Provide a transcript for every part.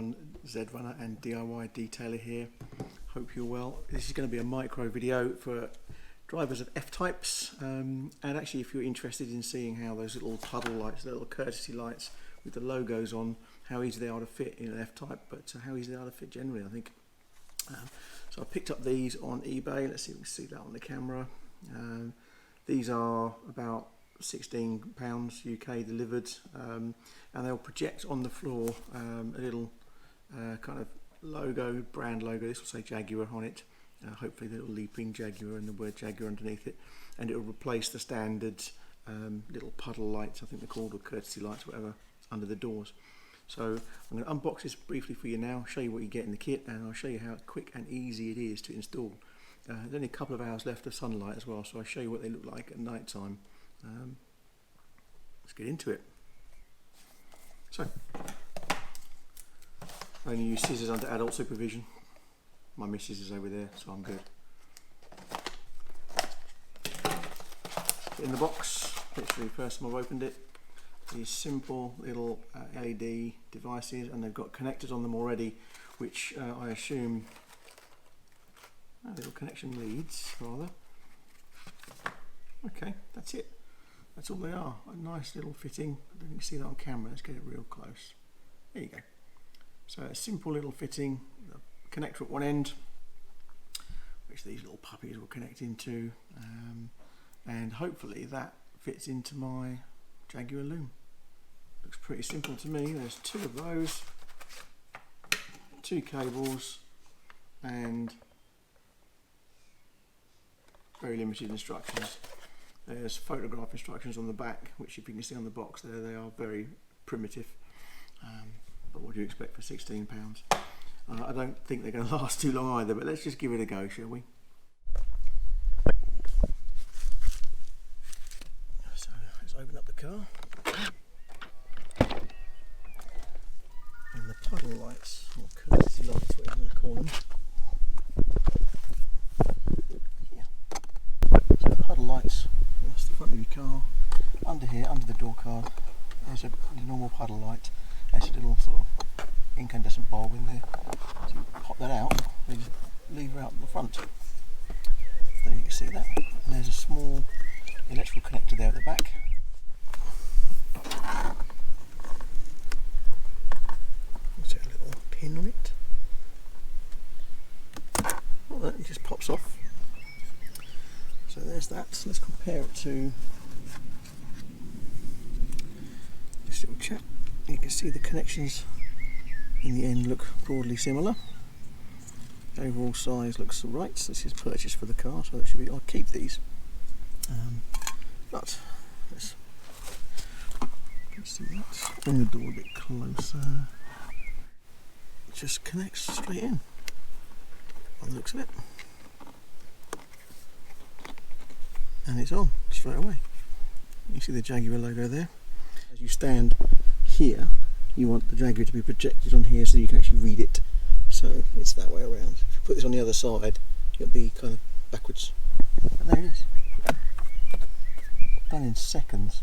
John, ZedRunner and DIY detailer here. Hope you're well. This is going to be a micro video for drivers of F-types, and actually if you're interested in seeing how those little puddle lights, the little courtesy lights with the logos on, how easy they are to fit in an F-type, but how easy they are to fit generally, I think. So I picked up these on eBay. Let's see if we can see that on the camera. These are about £16 UK delivered, and they'll project on the floor a little kind of logo, brand logo. This will say Jaguar on it, hopefully the little leaping Jaguar and the word Jaguar underneath it, and it will replace the standard little puddle lights, I think they're called, or courtesy lights, whatever, under the doors. So I'm going to unbox this briefly for you now, show you what you get in the kit, and I'll show you how quick and easy it is to install. There's only a couple of hours left of sunlight as well, so I'll show you what they look like at night time. Let's get into it. So, I only use scissors under adult supervision. My missus is over there, so I'm good. In the box, literally first time I've opened it, these simple little LED devices, and they've got connectors on them already, which I assume little connection leads, rather. Okay, that's it. That's all they are. A nice little fitting. I don't think you can see that on camera. Let's get it real close. There you go. So a simple little fitting, a connector at one end, which these little puppies will connect into, and hopefully that fits into my Jaguar loom. Looks pretty simple to me. There's two of those, two cables, and very limited instructions. There's photograph instructions on the back, which if you can see on the box there, they are very primitive, but what do you expect for £16? I don't think they're going to last too long either, but let's just give it a go, shall we? So let's open up the car, and the puddle lights, or courtesy lights, whatever you want to call them. So the puddle lights, that's the front of your car. Under here, under the door card, there's a normal puddle light. There's a little sort of incandescent bulb in there. So you pop that out, they just lever out the front. There you can see that. And there's a small electrical connector there at the back. There's a little pin on it. Well, that just pops off. So there's that. So let's compare it to this little chap. You can see the connections in the end look broadly similar. The overall size looks right. So this is purchased for the car, so that should be. I'll keep these. But let's see that. Bring the door a bit closer. It just connects straight in. By the looks of it. And it's on straight away. You see the Jaguar logo there. As you stand here, you want the Jaguar to be projected on here so you can actually read it. So it's that way around. If you put this on the other side, it'll be kind of backwards. And there it is. Done in seconds.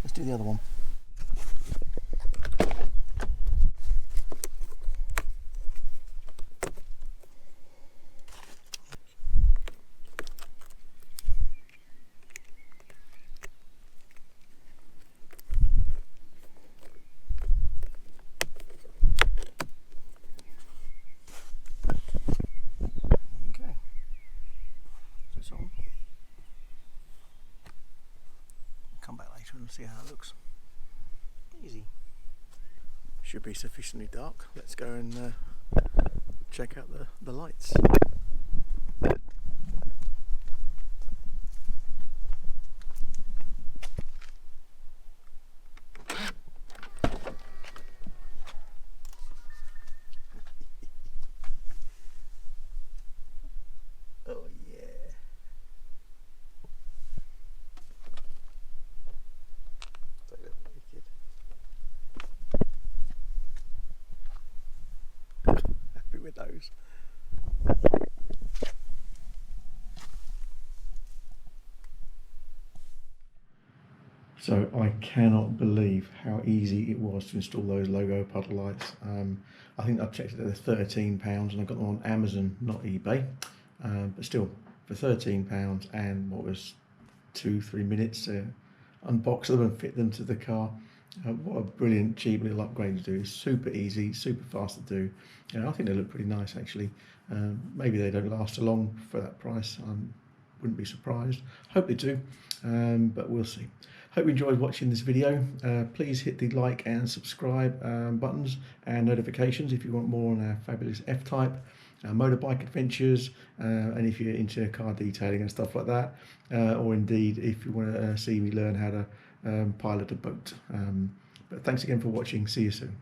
Let's do the other one. Come back later and see how it looks. Easy. Should be sufficiently dark. Let's go and check out the lights. Oh yeah. Happy with those. So I cannot believe how easy it was to install those logo puddle lights. I think I've checked it at £13 and I got them on Amazon, not eBay. But still, for £13 and what was 2-3 minutes to unbox them and fit them to the car. What a brilliant, cheap little upgrade to do. Super easy, super fast to do. I think they look pretty nice actually. Maybe they don't last so long for that price. Wouldn't be surprised. Hope they do, but we'll see. Hope you enjoyed watching this video. Please hit the like and subscribe buttons and notifications if you want more on our fabulous F-Type, motorbike adventures, and if you're into car detailing and stuff like that, or indeed if you want to see me learn how to pilot a boat. But thanks again for watching. See you soon.